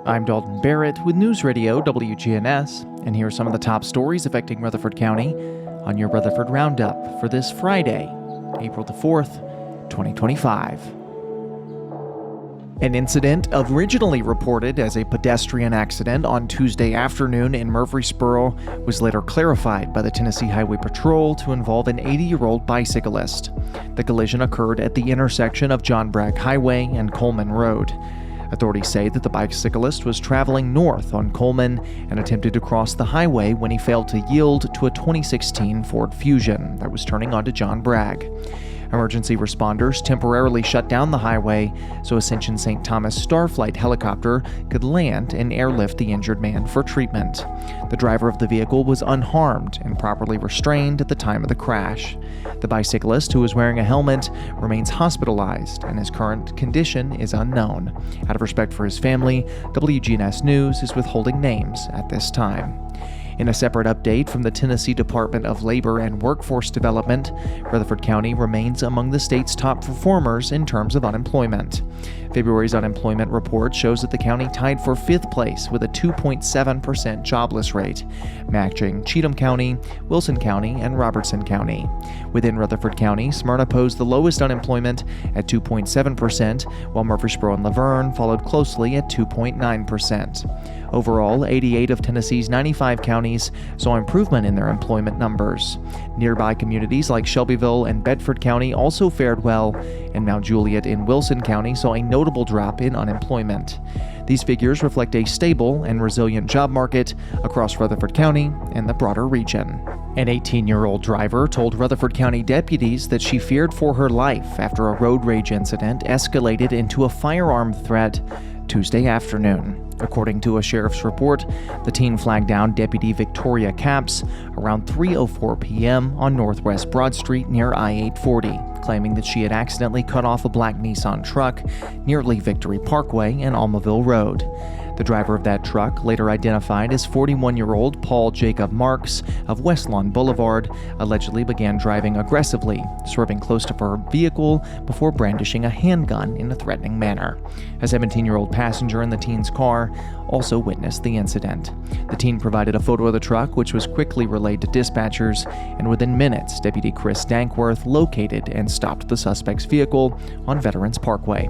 I'm Dalton Barrett with News Radio WGNS, and here are some of the top stories affecting Rutherford County on your Rutherford Roundup for this Friday, April the 4th, 2025. An incident originally reported as a pedestrian accident on Tuesday afternoon in Murfreesboro was later clarified by the Tennessee Highway Patrol to involve an 80-year-old bicyclist. The collision occurred at the intersection of John Bragg Highway and Coleman Road. Authorities say that the bicyclist was traveling north on Coleman and attempted to cross the highway when he failed to yield to a 2016 Ford Fusion that was turning onto John Bragg. Emergency responders temporarily shut down the highway so Ascension St. Thomas Starflight helicopter could land and airlift the injured man for treatment. The driver of the vehicle was unharmed and properly restrained at the time of the crash. The bicyclist, who was wearing a helmet, remains hospitalized and his current condition is unknown. Out of respect for his family, WGNS News is withholding names at this time. In a separate update from the Tennessee Department of Labor and Workforce Development, Rutherford County remains among the state's top performers in terms of unemployment. February's unemployment report shows that the county tied for fifth place with a 2.7% jobless rate, matching Cheatham County, Wilson County, and Robertson County. Within Rutherford County, Smyrna posed the lowest unemployment at 2.7%, while Murfreesboro and Laverne followed closely at 2.9%. Overall, 88 of Tennessee's 95 counties saw improvement in their employment numbers. Nearby communities like Shelbyville and Bedford County also fared well, and Mount Juliet in Wilson County saw a notable drop in unemployment. These figures reflect a stable and resilient job market across Rutherford County and the broader region. An 18-year-old driver told Rutherford County deputies that she feared for her life after a road rage incident escalated into a firearm threat Tuesday afternoon. According to a sheriff's report, the teen flagged down Deputy Victoria Capps around 3:04 p.m. on Northwest Broad Street near I-840, claiming that she had accidentally cut off a black Nissan truck near Lee Victory Parkway and Almaville Road. The driver of that truck, later identified as 41-year-old Paul Jacob Marks of West Lawn Boulevard, allegedly began driving aggressively, swerving close to her vehicle before brandishing a handgun in a threatening manner. A 17-year-old passenger in the teen's car also witnessed the incident. The teen provided a photo of the truck, which was quickly relayed to dispatchers, and within minutes, Deputy Chris Dankworth located and stopped the suspect's vehicle on Veterans Parkway.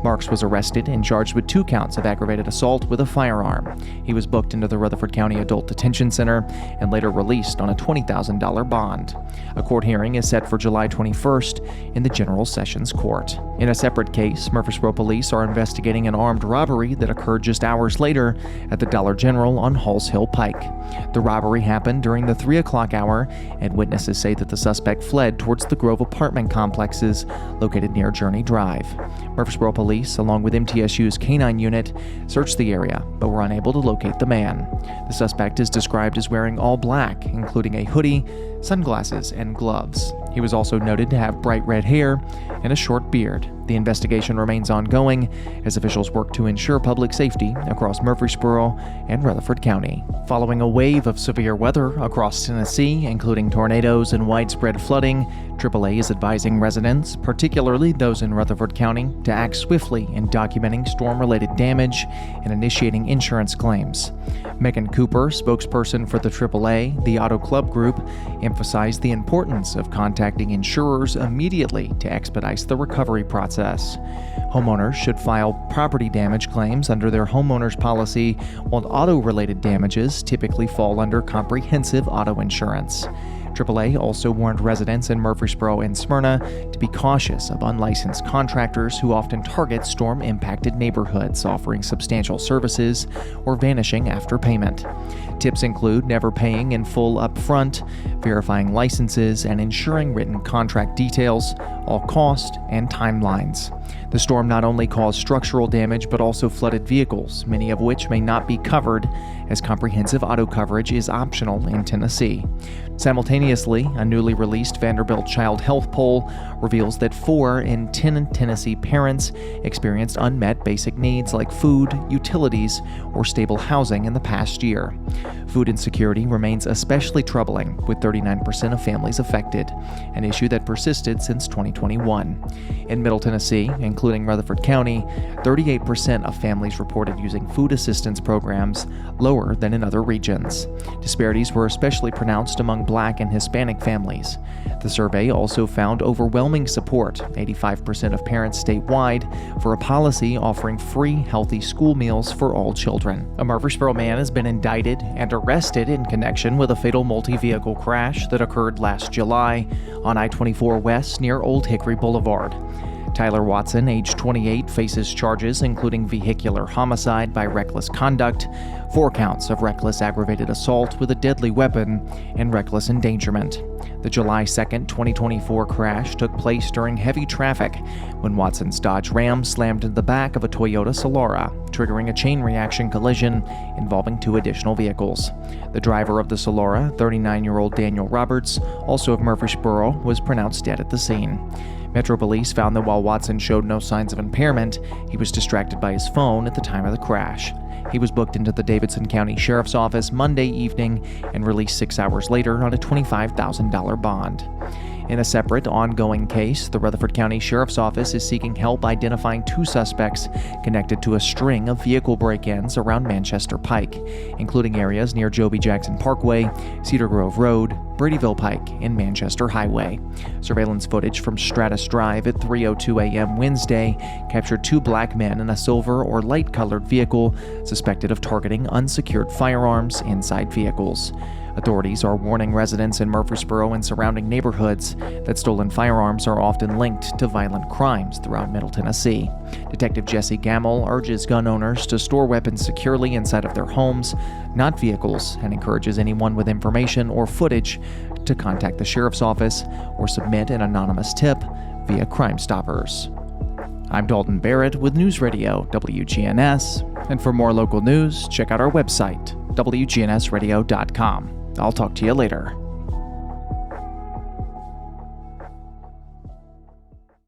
Marks was arrested and charged with 2 counts of aggravated assault with a firearm. He was booked into the Rutherford County Adult Detention Center and later released on a $20,000 bond. A court hearing is set for July 21st in the General Sessions Court. In a separate case, Murfreesboro police are investigating an armed robbery that occurred just hours later at the Dollar General on Halls Hill Pike. The robbery happened during the 3 o'clock hour, and witnesses say that the suspect fled towards the Grove apartment complexes located near Journey Drive. Murfreesboro police, along with MTSU's K-9 unit, searched the area but were unable to locate the man. The suspect is described as wearing all black, including a hoodie, sunglasses, and gloves. He was also noted to have bright red hair and a short beard. The investigation remains ongoing as officials work to ensure public safety across Murfreesboro and Rutherford County. Following a wave of severe weather across Tennessee, including tornadoes and widespread flooding, AAA is advising residents, particularly those in Rutherford County, to act swiftly in documenting storm-related damage and initiating insurance claims. Megan Cooper, spokesperson for the AAA, the Auto Club Group, emphasized the importance of contacting insurers immediately to expedite the recovery process. Homeowners should file property damage claims under their homeowner's policy, while auto-related damages typically fall under comprehensive auto insurance. AAA also warned residents in Murfreesboro and Smyrna to be cautious of unlicensed contractors who often target storm-impacted neighborhoods, offering substantial services or vanishing after payment. Tips include never paying in full up front, verifying licenses, and ensuring written contract details, all cost and timelines. The storm not only caused structural damage but also flooded vehicles, many of which may not be covered, as comprehensive auto coverage is optional in Tennessee. Simultaneously, a newly released Vanderbilt Child Health poll revealed reveals that 4 in 10 Tennessee parents experienced unmet basic needs like food, utilities, or stable housing in the past year. Food insecurity remains especially troubling, with 39% of families affected, an issue that persisted since 2021. In Middle Tennessee, including Rutherford County, 38% of families reported using food assistance programs, lower than in other regions. Disparities were especially pronounced among Black and Hispanic families. The survey also found overwhelming support, 85% of parents statewide, for a policy offering free, healthy school meals for all children. A Murfreesboro man has been indicted and arrested in connection with a fatal multi-vehicle crash that occurred last July on I-24 West near Old Hickory Boulevard. Tyler Watson, age 28, faces charges including vehicular homicide by reckless conduct, 4 counts of reckless aggravated assault with a deadly weapon, and reckless endangerment. The July 2, 2024 crash took place during heavy traffic when Watson's Dodge Ram slammed into the back of a Toyota Solara, triggering a chain reaction collision involving 2 additional vehicles. The driver of the Solara, 39-year-old Daniel Roberts, also of Murfreesboro, was pronounced dead at the scene. Metro Police found that while Watson showed no signs of impairment, he was distracted by his phone at the time of the crash. He was booked into the Davidson County Sheriff's Office Monday evening and released 6 hours later on a $25,000 bond. In a separate, ongoing case, the Rutherford County Sheriff's Office is seeking help identifying 2 suspects connected to a string of vehicle break-ins around Manchester Pike, including areas near Joby Jackson Parkway, Cedar Grove Road, Bradyville Pike, and Manchester Highway. Surveillance footage from Stratus Drive at 3:02 a.m. Wednesday captured 2 black men in a silver or light-colored vehicle suspected of targeting unsecured firearms inside vehicles. Authorities are warning residents in Murfreesboro and surrounding neighborhoods that stolen firearms are often linked to violent crimes throughout Middle Tennessee. Detective Jesse Gamble urges gun owners to store weapons securely inside of their homes, not vehicles, and encourages anyone with information or footage to contact the sheriff's office or submit an anonymous tip via Crime Stoppers. I'm Dalton Barrett with News Radio WGNS, and for more local news, check out our website, WGNSradio.com. I'll talk to you later.